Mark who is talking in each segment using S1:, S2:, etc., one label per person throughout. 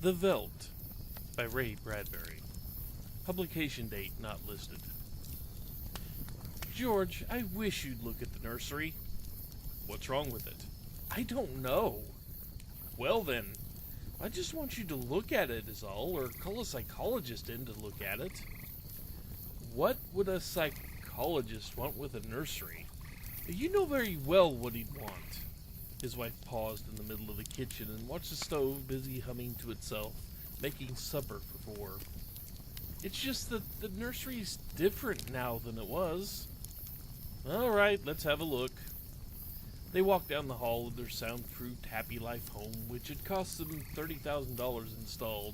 S1: The Veldt by Ray Bradbury. Publication date not listed. George, I wish you'd look at the nursery. What's wrong with it? I don't know. Well then, I just want you to look at it is all, or call a psychologist in to look at it. What would a psychologist want with a nursery? You know very well what he'd want. His wife paused in the middle of the kitchen and watched the stove busy humming to itself, making supper for four. It's just that the nursery's different now than it was. All right, let's have a look. They walked down the hall of their soundproofed Happy Life home, which had cost them $30,000 installed.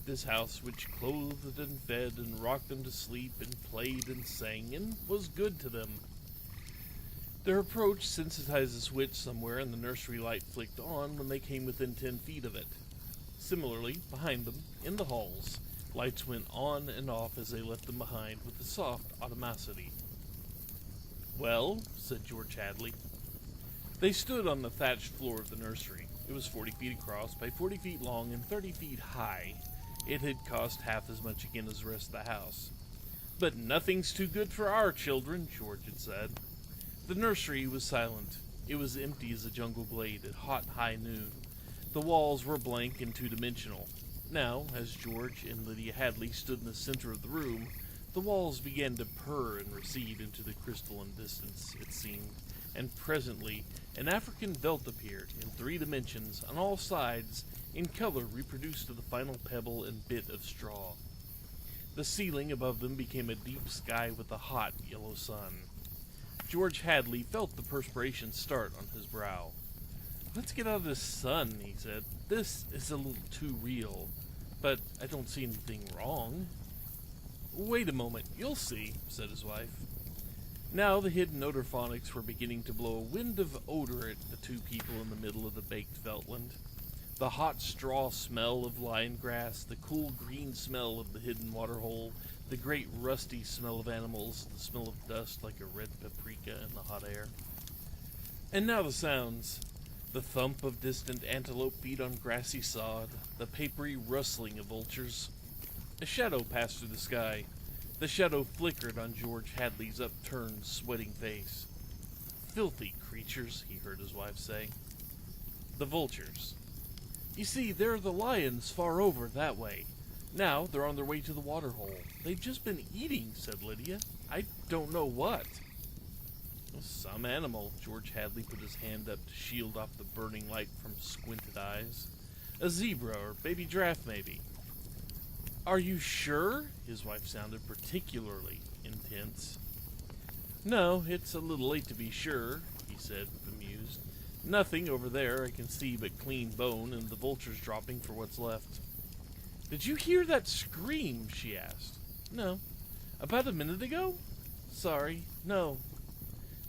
S1: This house, which clothed and fed and rocked them to sleep and played and sang and was good to them. Their approach sensitized a switch somewhere, and the nursery light flicked on when they came within 10 feet of it. Similarly, behind them, in the halls, lights went on and off as they left them behind with a soft automaticity. "Well," said George Hadley. They stood on the thatched floor of the nursery. It was 40 feet across by 40 feet long and 30 feet high. It had cost half as much again as the rest of the house. "But nothing's too good for our children," George had said. The nursery was silent. It was empty as a jungle glade at hot high noon. The walls were blank and two-dimensional. Now, as George and Lydia Hadley stood in the center of the room, the walls began to purr and recede into the crystalline distance, it seemed, and presently an African Veldt appeared in 3 dimensions on all sides, in color reproduced to the final pebble and bit of straw. The ceiling above them became a deep sky with a hot yellow sun. George Hadley felt the perspiration start on his brow. "Let's get out of this sun," he said. "This is a little too real, but I don't see anything wrong." "Wait a moment, you'll see," said his wife. Now the hidden odor phonics were beginning to blow a wind of odor at the two people in the middle of the baked Veltland. The hot straw smell of lion grass, the cool green smell of the hidden waterhole, the great rusty smell of animals, the smell of dust like a red paprika in the hot air. And now the sounds. The thump of distant antelope feet on grassy sod, the papery rustling of vultures. A shadow passed through the sky. The shadow flickered on George Hadley's upturned, sweating face. "Filthy creatures," he heard his wife say. "The vultures. You see, there are the lions far over that way. Now they're on their way to the waterhole. They've just been eating," said Lydia. "I don't know what." "Some animal." George Hadley put his hand up to shield off the burning light from squinted eyes. "A zebra or baby giraffe, maybe." "Are you sure?" His wife sounded particularly intense. "No, it's a little late to be sure," he said, bemused. "Nothing over there I can see but clean bone and the vultures dropping for what's left." "Did you hear that scream?" she asked. "No." "About a minute ago?" "Sorry, no."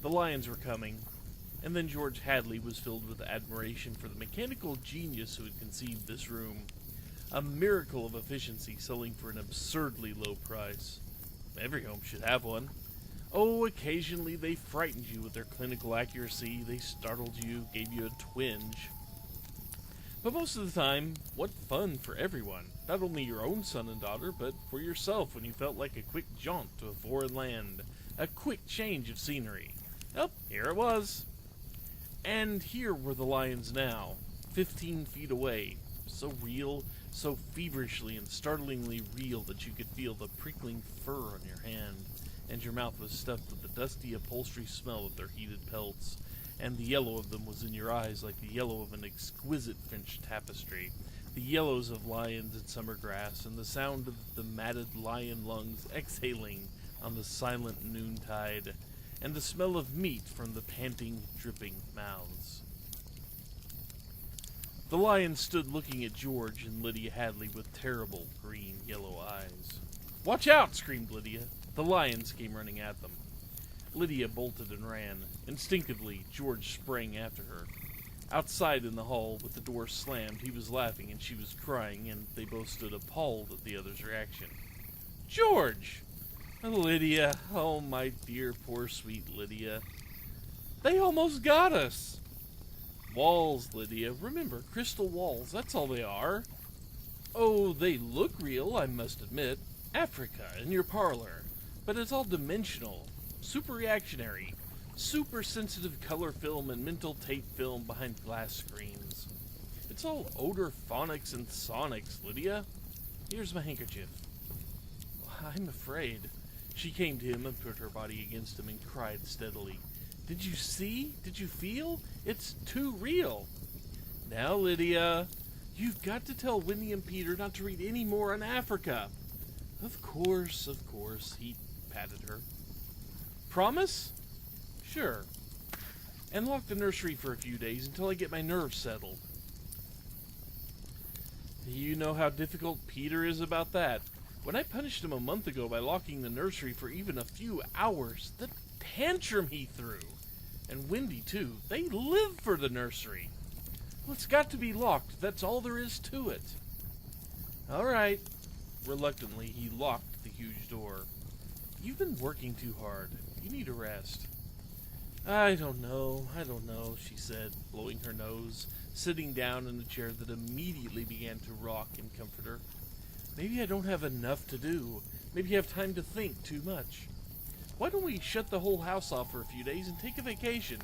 S1: The lions were coming, and then George Hadley was filled with admiration for the mechanical genius who had conceived this room. A miracle of efficiency selling for an absurdly low price. Every home should have one. Oh, occasionally they frightened you with their clinical accuracy, they startled you, gave you a twinge. But most of the time, what fun for everyone. Not only your own son and daughter, but for yourself when you felt like a quick jaunt to a foreign land. A quick change of scenery. Oh, here it was. And here were the lions now, 15 feet away. So real, so feverishly and startlingly real that you could feel the prickling fur on your hand, and your mouth was stuffed with the dusty upholstery smell of their heated pelts, and the yellow of them was in your eyes like the yellow of an exquisite French tapestry, the yellows of lions in summer grass, and the sound of the matted lion lungs exhaling on the silent noontide, and the smell of meat from the panting, dripping mouths. The lions stood looking at George and Lydia Hadley with terrible green-yellow eyes. "Watch out!" screamed Lydia. The lions came running at them. Lydia bolted and ran. Instinctively, George sprang after her. Outside in the hall, with the door slammed, he was laughing and she was crying, and they both stood appalled at the other's reaction. "George!" "Lydia, oh my dear, poor sweet Lydia. They almost got us." "Walls, Lydia. Remember, crystal walls. That's all they are." Oh, they look real, I must admit. Africa in your parlor. But it's all dimensional, super reactionary, super sensitive color film and mental tape film behind glass screens. It's all odor phonics and sonics, Lydia. Here's my handkerchief. I'm afraid. She came to him and put her body against him and cried steadily. Did you see? Did you feel? It's too real. Now, Lydia, you've got to tell Wendy and Peter not to read any more on Africa. Of course, he patted her. Promise? Sure. And lock the nursery for a few days until I get my nerves settled. You know how difficult Peter is about that. When I punished him a month ago by locking the nursery for even a few hours, the tantrum he threw. And Wendy, too. They live for the nursery. Well, it's got to be locked. That's all there is to it. All right. Reluctantly, he locked the huge door. You've been working too hard. You need a rest. I don't know, she said, blowing her nose, sitting down in a chair that immediately began to rock and comfort her. Maybe I don't have enough to do. Maybe you have time to think too much. Why don't we shut the whole house off for a few days and take a vacation?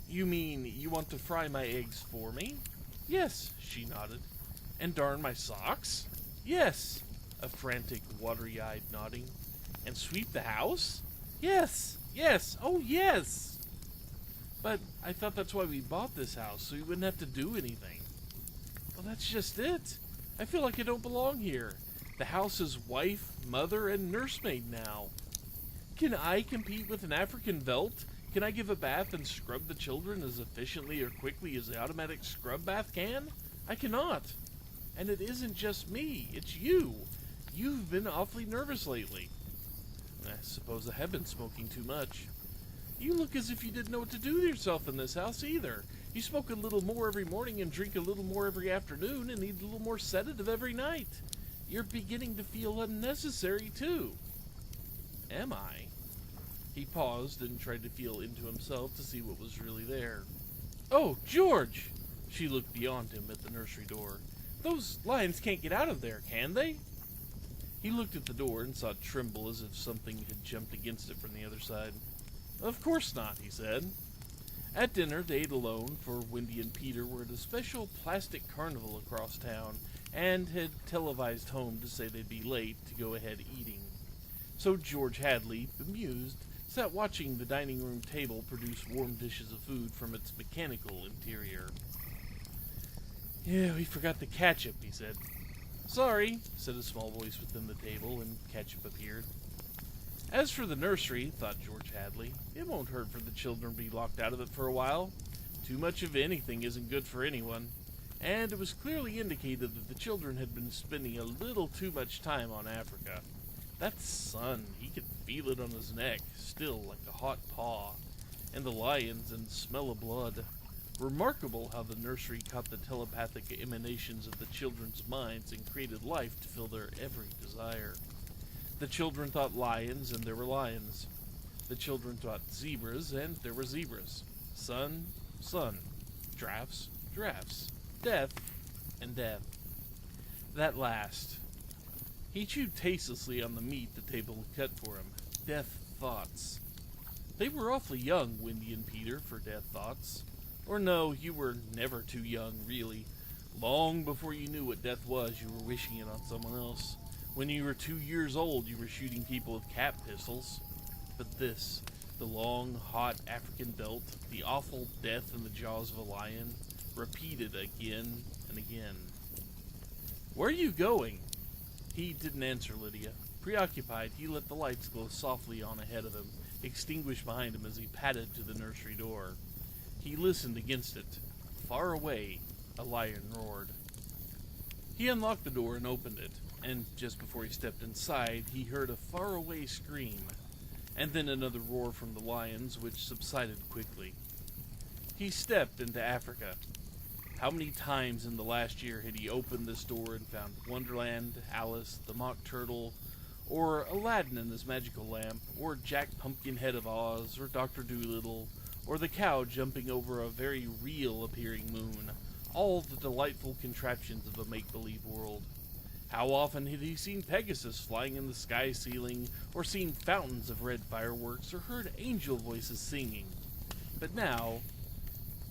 S1: You mean you want to fry my eggs for me? Yes, she nodded. And darn my socks? Yes, a frantic, watery-eyed nodding. And sweep the house? Yes, oh yes! But I thought that's why we bought this house, so we wouldn't have to do anything. Well, that's just it. I feel like I don't belong here. The house is wife, mother, and nursemaid now. Can I compete with an African Veldt? Can I give a bath and scrub the children as efficiently or quickly as the automatic scrub bath can? I cannot. And it isn't just me, it's you. You've been awfully nervous lately. I suppose I have been smoking too much. You look as if you didn't know what to do with yourself in this house either. You smoke a little more every morning and drink a little more every afternoon and eat a little more sedative every night. You're beginning to feel unnecessary too. Am I? He paused and tried to feel into himself to see what was really there. Oh, George! She looked beyond him at the nursery door. Those lions can't get out of there, can they? He looked at the door and saw it tremble as if something had jumped against it from the other side. Of course not, he said. At dinner, they ate alone, for Wendy and Peter were at a special plastic carnival across town and had televised home to say they'd be late to go ahead eating. So George Hadley, bemused, sat watching the dining room table produce warm dishes of food from its mechanical interior. Yeah, we forgot the ketchup, he said. Sorry, said a small voice within the table, and ketchup appeared. As for the nursery, thought George Hadley, it won't hurt for the children to be locked out of it for a while. Too much of anything isn't good for anyone. And it was clearly indicated that the children had been spending a little too much time on Africa. That sun, he could feel it on his neck, still like a hot paw. And the lions and smell of blood. Remarkable how the nursery caught the telepathic emanations of the children's minds and created life to fill their every desire. The children thought lions, and there were lions. The children thought zebras, and there were zebras. Sun, sun. Giraffes, giraffes. Death, and death. That last. He chewed tastelessly on the meat the table cut for him. Death thoughts. They were awfully young, Wendy and Peter, for death thoughts. Or no, you were never too young, really. Long before you knew what death was, you were wishing it on someone else. When you were 2 years old, you were shooting people with cap pistols. But this, the long, hot African Veldt, the awful death in the jaws of a lion, repeated again and again. Where are you going? He didn't answer Lydia. Preoccupied, he let the lights glow softly on ahead of him, extinguish behind him as he padded to the nursery door. He listened against it. Far away, a lion roared. He unlocked the door and opened it, and just before he stepped inside, he heard a faraway scream, and then another roar from the lions, which subsided quickly. He stepped into Africa. How many times in the last year had he opened this door and found Wonderland, Alice, the Mock Turtle, or Aladdin and his magical lamp, or Jack Pumpkinhead of Oz, or Dr. Dolittle, or the cow jumping over a very real-appearing moon, all the delightful contraptions of a make-believe world. How often had he seen Pegasus flying in the sky ceiling, or seen fountains of red fireworks, or heard angel voices singing? But now,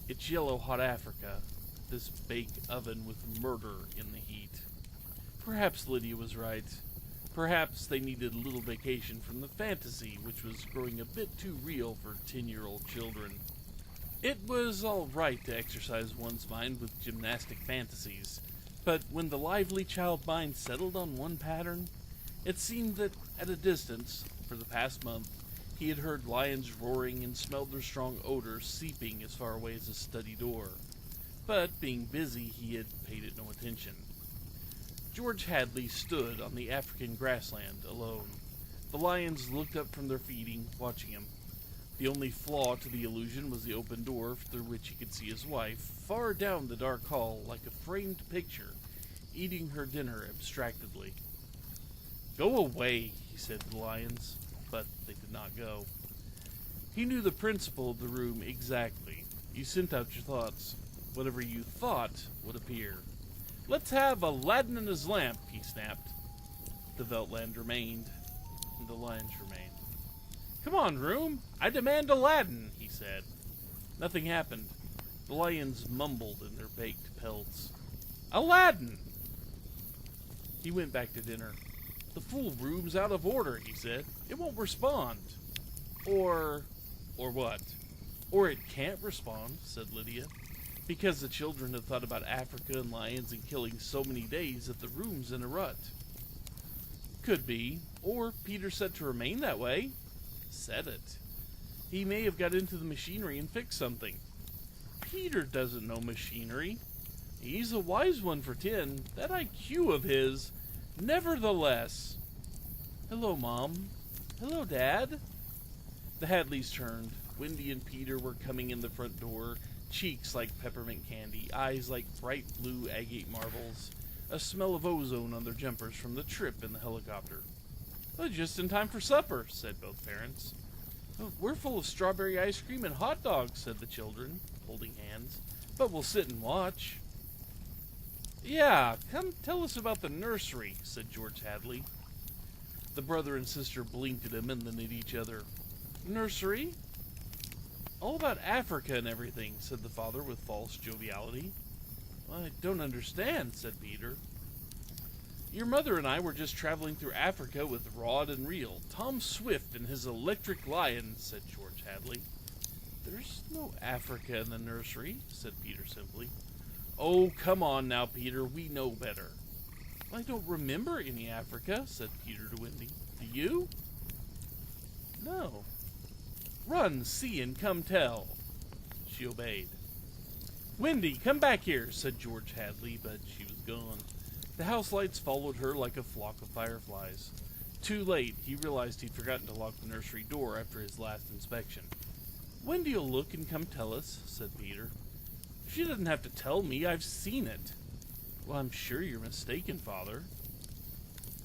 S1: it's yellow-hot Africa, this bake oven with murder in the heat. Perhaps Lydia was right. Perhaps they needed a little vacation from the fantasy, which was growing a bit too real for 10-year-old children. It was all right to exercise one's mind with gymnastic fantasies, but when the lively child mind settled on one pattern, it seemed that at a distance, for the past month, he had heard lions roaring and smelled their strong odor seeping as far away as his study door. But, being busy, he had paid it no attention. George Hadley stood on the African grassland alone. The lions looked up from their feeding, watching him. The only flaw to the illusion was the open door through which he could see his wife, far down the dark hall like a framed picture, eating her dinner abstractedly. "Go away," he said to the lions, but they did not go. He knew the principle of the room exactly. You sent out your thoughts. Whatever you thought would appear. "Let's have Aladdin and his lamp," he snapped. The Veldt remained, and the lions remained. "Come on, room, I demand Aladdin," he said. Nothing happened. The lions mumbled in their baked pelts. "Aladdin!" He went back to dinner. "The full room's out of order," he said. "It won't respond." Or what? "Or it can't respond," said Lydia. "Because the children have thought about Africa and lions and killing so many days that the room's in a rut." Could be. Or Peter said to remain that way. Said it. He may have got into the machinery and fixed something. Peter doesn't know machinery. He's a wise one for 10. That IQ of his. Nevertheless. "Hello, Mom." "Hello, Dad." The Hadleys turned. Wendy and Peter were coming in the front door, cheeks like peppermint candy, eyes like bright blue agate marbles, a smell of ozone on their jumpers from the trip in the helicopter. "Well, just in time for supper," said both parents. "We're full of strawberry ice cream and hot dogs," said the children, holding hands. "But we'll sit and watch." "Yeah, come tell us about the nursery," said George Hadley. The brother and sister blinked at him and then at each other. "Nursery?" "All about Africa and everything," said the father with false joviality. "I don't understand," said Peter. "Your mother and I were just traveling through Africa with rod and reel. Tom Swift and his electric lion," said George Hadley. "There's no Africa in the nursery," said Peter simply. "Oh, come on now, Peter, we know better." "I don't remember any Africa," said Peter to Wendy. "Do you?" "No." "Run, see, and come tell." She obeyed. "Wendy, come back here," said George Hadley, but she was gone. The house lights followed her like a flock of fireflies. Too late, he realized he'd forgotten to lock the nursery door after his last inspection. "Wendy'll look and come tell us," said Peter. "She doesn't have to tell me, I've seen it." "Well, I'm sure you're mistaken, Father."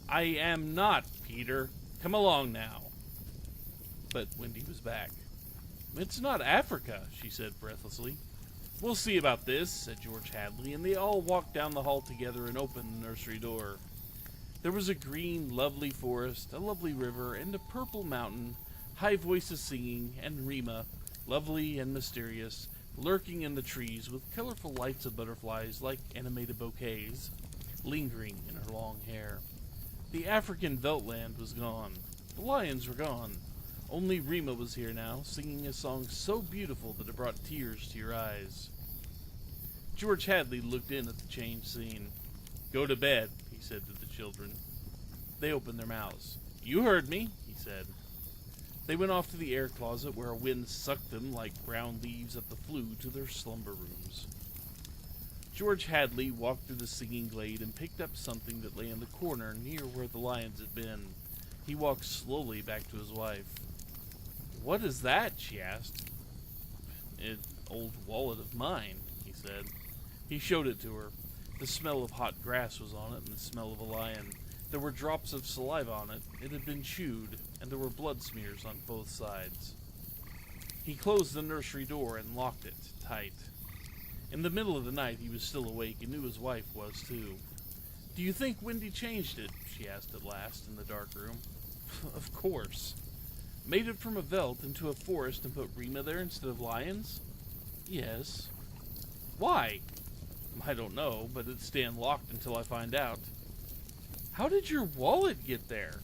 S1: "I am not, Peter. Come along now." But Wendy was back. "It's not Africa," she said breathlessly. "We'll see about this," said George Hadley, and they all walked down the hall together and opened the nursery door. There was a green, lovely forest, a lovely river, and a purple mountain, high voices singing, and Rima, lovely and mysterious, lurking in the trees with colorful lights of butterflies like animated bouquets, lingering in her long hair. The African Veldt was gone. The lions were gone. Only Rima was here now, singing a song so beautiful that it brought tears to your eyes. George Hadley looked in at the changed scene. "Go to bed," he said to the children. They opened their mouths. "You heard me," he said. They went off to the air closet where a wind sucked them like brown leaves up the flue to their slumber rooms. George Hadley walked through the singing glade and picked up something that lay in the corner near where the lions had been. He walked slowly back to his wife. "What is that?" she asked. "An old wallet of mine," he said. He showed it to her. The smell of hot grass was on it, and the smell of a lion. There were drops of saliva on it. It had been chewed, and there were blood smears on both sides. He closed the nursery door and locked it tight. In the middle of the night, he was still awake and knew his wife was too. "Do you think Wendy changed it?" she asked at last in the dark room. "Of course. Made it from a veldt into a forest and put Rima there instead of lions?" "Yes." "Why?" "I don't know, but it's staying locked until I find out." "How did your wallet get there?"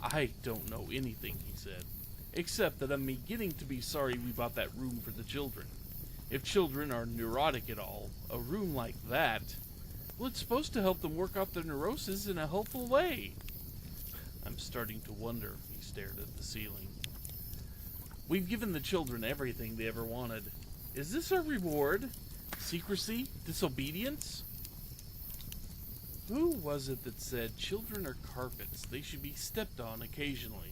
S1: "I don't know anything," he said, "except that I'm beginning to be sorry we bought that room for the children. If children are neurotic at all, a room like that, well, it's supposed to help them work off their neurosis in a helpful way." "I'm starting to wonder," he stared at the ceiling. "We've given the children everything they ever wanted. Is this our reward? Secrecy? Disobedience?" Who was it that said children are carpets? They should be stepped on occasionally.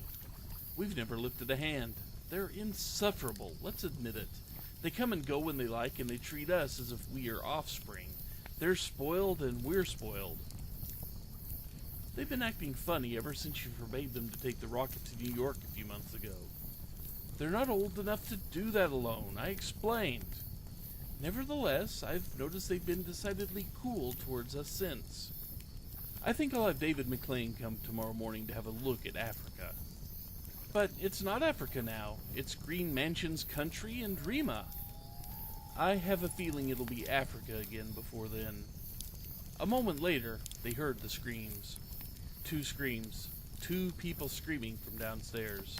S1: We've never lifted a hand. They're insufferable, let's admit it. They come and go when they like, and they treat us as if we are offspring. They're spoiled, and we're spoiled. They've been acting funny ever since you forbade them to take the rocket to New York a few months ago. They're not old enough to do that alone, I explained. Nevertheless, I've noticed they've been decidedly cool towards us since. I think I'll have David McLean come tomorrow morning to have a look at Africa. But it's not Africa now. It's Green Mansion's country and Rima. I have a feeling it'll be Africa again before then." A moment later, they heard the screams. Two screams, two people screaming from downstairs,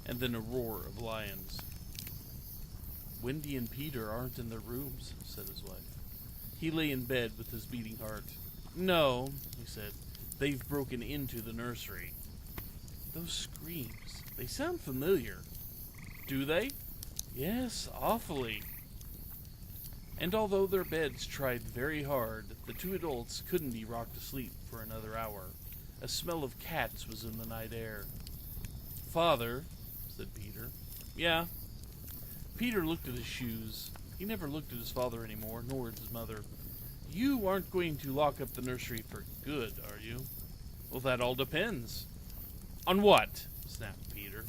S1: and then a roar of lions. "Wendy and Peter aren't in their rooms," said his wife. He lay in bed with his beating heart. "No," he said, "they've broken into the nursery." "Those screams, they sound familiar." "Do they?" "Yes, awfully." And although their beds tried very hard, the two adults couldn't be rocked to sleep for another hour. A smell of cats was in the night air. "Father," said Peter. "Yeah." Peter looked at his shoes. He never looked at his father anymore, nor at his mother. "You aren't going to lock up the nursery for good, are you?" "Well, that all depends." "On what?" snapped Peter.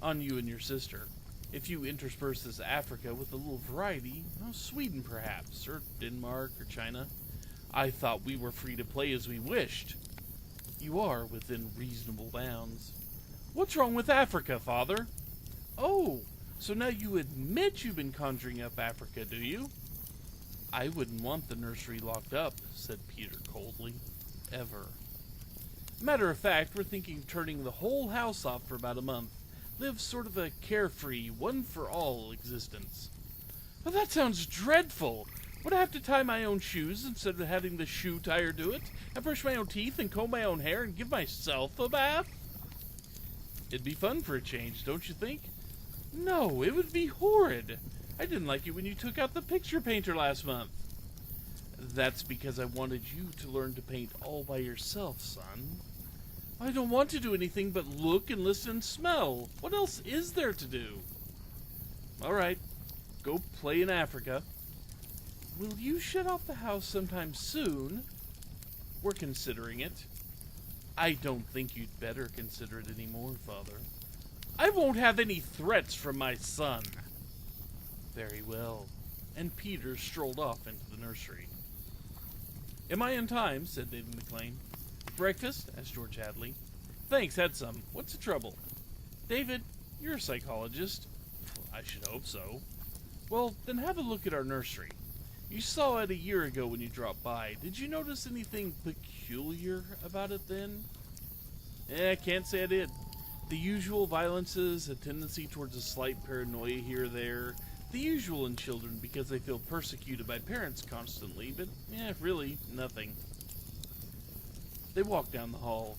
S1: "On you and your sister. If you intersperse this Africa with a little variety, Sweden perhaps, or Denmark, or China. I thought we were free to play as we wished." "You are within reasonable bounds." "What's wrong with Africa, Father?" "Oh, so now you admit you've been conjuring up Africa, do you?" "I wouldn't want the nursery locked up," said Peter coldly. "Ever. Matter of fact, we're thinking of turning the whole house off for about a month. Live sort of a carefree, one-for-all existence." "Well, that sounds dreadful. Would I have to tie my own shoes instead of having the shoe tire do it? And brush my own teeth and comb my own hair and give myself a bath?" "It'd be fun for a change, don't you think?" "No, it would be horrid. I didn't like it when you took out the picture painter last month." "That's because I wanted you to learn to paint all by yourself, son." "I don't want to do anything but look and listen and smell. What else is there to do?" "All right, go play in Africa." "Will you shut off the house sometime soon?" "We're considering it." "I don't think you'd better consider it anymore, Father." "I won't have any threats from my son." "Very well." And Peter strolled off into the nursery. "Am I in time?" said David McLean. "Breakfast?" asked George Hadley. "Thanks, had some. What's the trouble?" "David, you're a psychologist." "I should hope so." "Well, then have a look at our nursery. You saw it a year ago when you dropped by. Did you notice anything peculiar about it then?" I can't say I did. The usual violences, a tendency towards a slight paranoia here or there. The usual in children because they feel persecuted by parents constantly, but really nothing. They walked down the hall.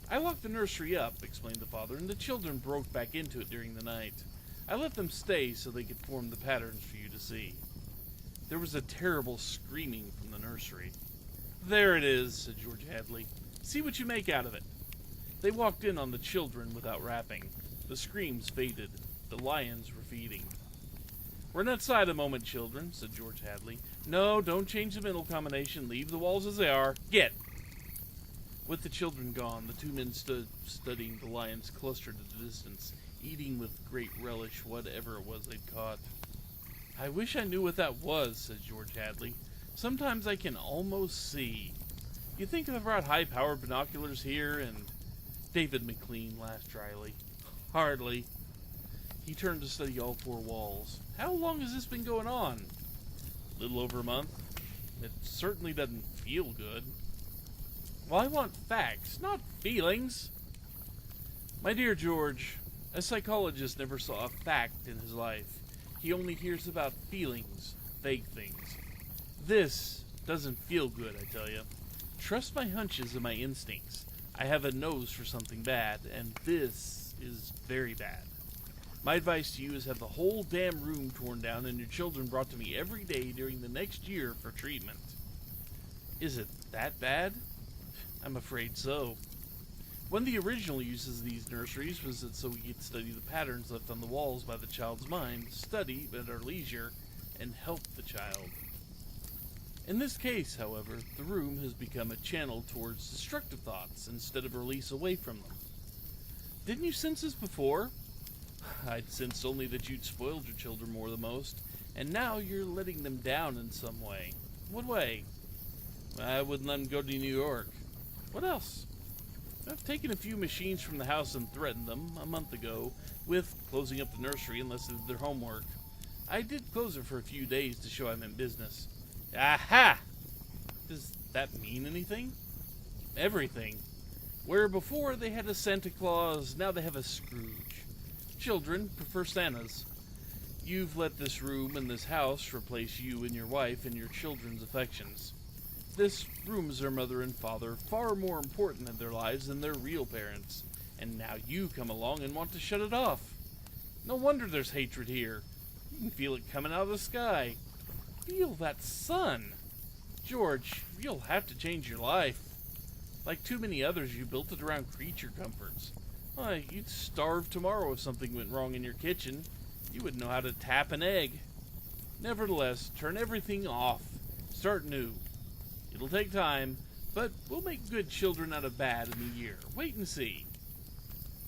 S1: "I locked the nursery up," explained the father, "and the children broke back into it during the night. I let them stay so they could form the patterns for you to see." There was a terrible screaming from the nursery. "There it is," said George Hadley. "See what you make out of it." They walked in on the children without rapping. The screams faded. The lions were feeding. "Run outside a moment, children," said George Hadley. "No, don't change the mental combination. Leave the walls as they are. Get!" With the children gone, the two men stood studying the lions clustered at a distance, eating with great relish whatever it was they'd caught. I wish I knew what that was, said George Hadley. Sometimes I can almost see. You think if I brought high-powered binoculars here and... David McLean laughed dryly. Hardly. He turned to study all four walls. How long has this been going on? A little over a month. It certainly doesn't feel good. Well, I want facts, not feelings. My dear George, a psychologist never saw a fact in his life. He only hears about feelings, vague things. This doesn't feel good, I tell you. Trust my hunches and my instincts. I have a nose for something bad, and this is very bad. My advice to you is have the whole damn room torn down and your children brought to me every day during the next year for treatment. Is it that bad? I'm afraid so. One of the original uses of these nurseries was that so we could study the patterns left on the walls by the child's mind, study at our leisure, and help the child. In this case, however, the room has become a channel towards destructive thoughts instead of a release away from them. Didn't you sense this before? I'd sensed only that you'd spoiled your children more than most, and now you're letting them down in some way. What way? I wouldn't let them go to New York. What else? I've taken a few machines from the house and threatened them, a month ago, with closing up the nursery unless they did their homework. I did close it for a few days to show I'm in business. Aha! Does that mean anything? Everything. Where before they had a Santa Claus, now they have a Scrooge. Children prefer Santas. You've let this room and this house replace you and your wife and your children's affections. This room is their mother and father, far more important in their lives than their real parents. And now you come along and want to shut it off. No wonder there's hatred here. You can feel it coming out of the sky. Feel that sun. George, you'll have to change your life. Like too many others, you built it around creature comforts. Why, you'd starve tomorrow if something went wrong in your kitchen. You wouldn't know how to tap an egg. Nevertheless, turn everything off. Start new. It'll take time, but we'll make good children out of bad in a year. Wait and see.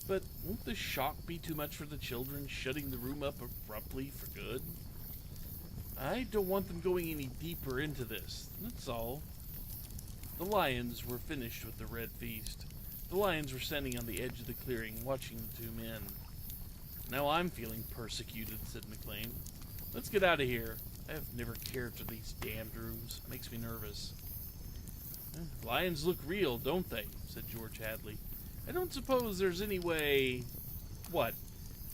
S1: But won't the shock be too much for the children, shutting the room up abruptly for good? I don't want them going any deeper into this, that's all. The lions were finished with the red feast. The lions were standing on the edge of the clearing, watching the two men. Now I'm feeling persecuted, said McLean. Let's get out of here. I've never cared for these damned rooms. Makes me nervous. Lions look real, don't they? Said George Hadley. I don't suppose there's any way... What?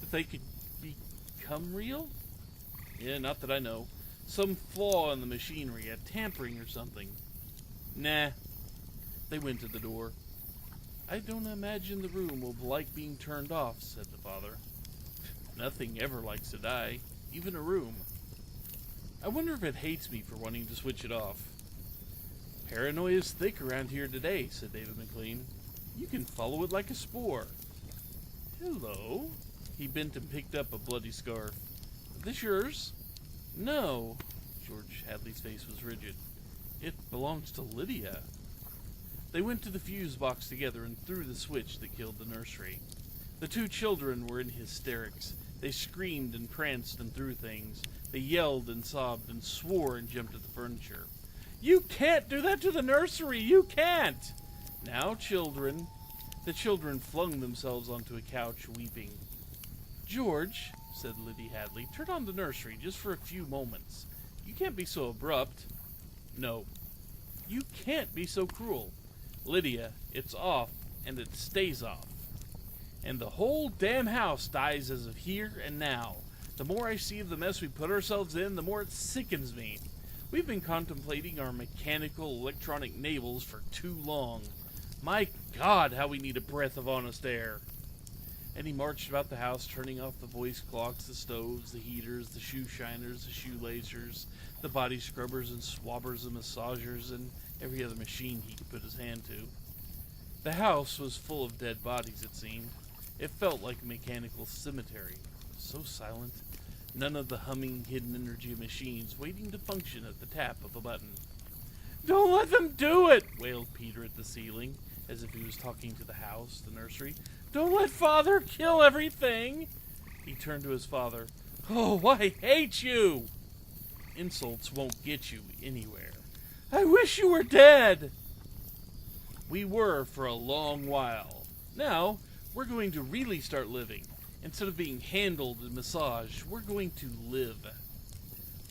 S1: That they could become real? Yeah, not that I know. Some flaw in the machinery, a tampering or something. Nah. They went to the door. I don't imagine the room will like being turned off, said the father. Nothing ever likes to die, even a room. I wonder if it hates me for wanting to switch it off. Paranoia is thick around here today, said David McLean. You can follow it like a spore. Hello. He bent and picked up a bloody scarf. This yours? No. George Hadley's face was rigid. It belongs to Lydia. They went to the fuse box together and threw the switch that killed the nursery. The two children were in hysterics. They screamed and pranced and threw things. They yelled and sobbed and swore and jumped at the furniture. You can't do that to the nursery! You can't! Now, children. The children flung themselves onto a couch, weeping. George, said Lydia Hadley, turn on the nursery just for a few moments. You can't be so abrupt. No. You can't be so cruel. Lydia, it's off, and it stays off. And the whole damn house dies as of here and now. The more I see of the mess we put ourselves in, the more it sickens me. We've been contemplating our mechanical, electronic navels for too long. My God, how we need a breath of honest air. And he marched about the house, turning off the voice clocks, the stoves, the heaters, the shoe shiners, the shoelacers, the body scrubbers and swabbers and massagers, and every other machine he could put his hand to. The house was full of dead bodies, it seemed. It felt like a mechanical cemetery. So silent. None of the humming, hidden energy of machines waiting to function at the tap of a button. Don't let them do it, wailed Peter at the ceiling, as if he was talking to the house, the nursery. Don't let Father kill everything. He turned to his father. Oh, I hate you. insults won't get you anywhere. I wish you were dead! We were for a long while. Now, we're going to really start living. Instead of being handled and massaged, we're going to live.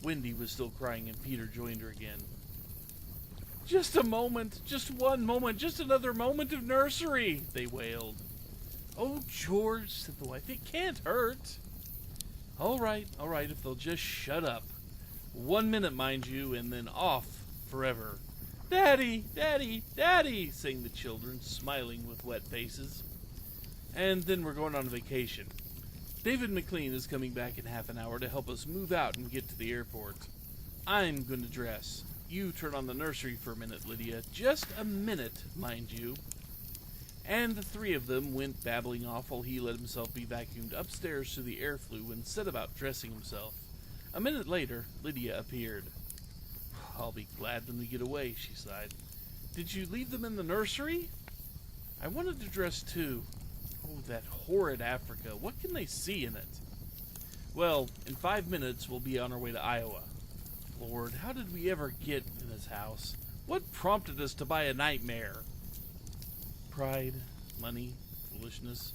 S1: Wendy was still crying and Peter joined her again. Just a moment, just one moment, just another moment of nursery, they wailed. Oh, George, said the wife, it can't hurt. All right, if they'll just shut up. 1 minute, mind you, and then off forever. Daddy, Daddy, Daddy, sang the children, smiling with wet faces. And then we're going on vacation. David McLean is coming back in half an hour to help us move out and get to the airport. I'm going to dress. You turn on the nursery for a minute, Lydia. Just a minute, mind you. And the three of them went babbling off while he let himself be vacuumed upstairs to the air flue and set about dressing himself. A minute later, Lydia appeared. I'll be glad when we get away, she sighed. Did you leave them in the nursery? I wanted to dress too. Oh, that horrid Africa. What can they see in it? Well, in 5 minutes we'll be on our way to Iowa. Lord, how did we ever get in this house? What prompted us to buy a nightmare? Pride, money, foolishness.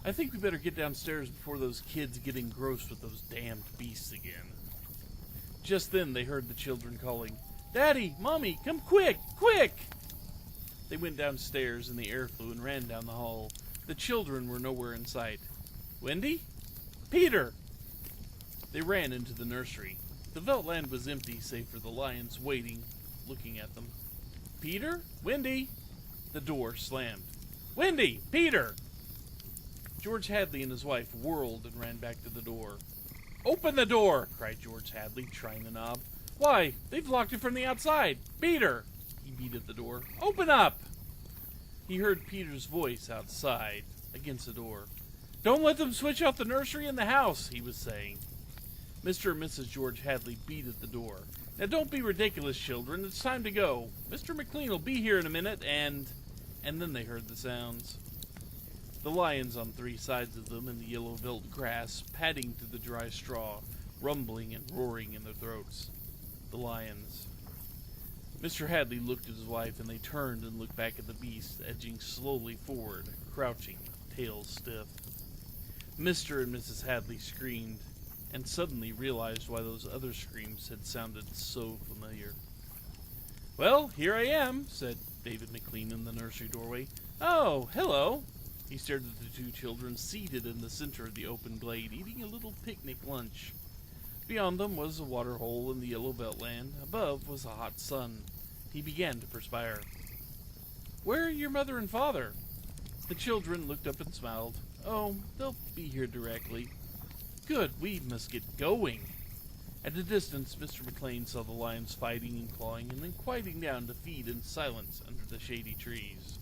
S1: I think we better get downstairs before those kids get engrossed with those damned beasts again. Just then they heard the children calling, Daddy, Mommy, come quick, quick! They went downstairs in the air flue and ran down the hall. The children were nowhere in sight. Wendy? Peter! They ran into the nursery. The Veldt land was empty save for the lions waiting, looking at them. Peter? Wendy? The door slammed. Wendy! Peter! George Hadley and his wife whirled and ran back to the door. Open the door! Cried George Hadley, trying the knob. Why, they've locked it from the outside! Peter! He beat at the door. Open up! He heard Peter's voice outside, against the door. Don't let them switch off the nursery and the house, he was saying. Mr. and Mrs. George Hadley beat at the door. Now don't be ridiculous, children. It's time to go. Mr. McLean will be here in a minute, and then they heard the sounds. The lions on 3 sides of them in the yellow veldt grass, padding through the dry straw, rumbling and roaring in their throats. The lions. Mr. Hadley looked at his wife, and they turned and looked back at the beast, edging slowly forward, crouching, tails stiff. Mr. and Mrs. Hadley screamed, and suddenly realized why those other screams had sounded so familiar. Well, here I am, said David McLean in the nursery doorway. Oh, hello. He stared at the 2 children seated in the center of the open glade, eating a little picnic lunch. Beyond them was a water hole in the yellow veldt land. Above was a hot sun. He began to perspire. Where are your mother and father? The children looked up and smiled. Oh, they'll be here directly. Good, we must get going. At a distance, Mr. McLean saw the lions fighting and clawing, and then quieting down to feed in silence under the shady trees.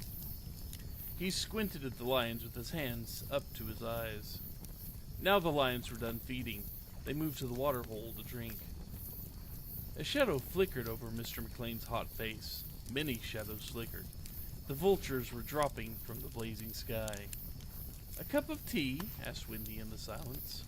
S1: He squinted at the lions with his hands up to his eyes. Now the lions were done feeding. They moved to the water hole to drink. A shadow flickered over Mr. McLean's hot face. Many shadows flickered. The vultures were dropping from the blazing sky. A cup of tea? Asked Wendy in the silence.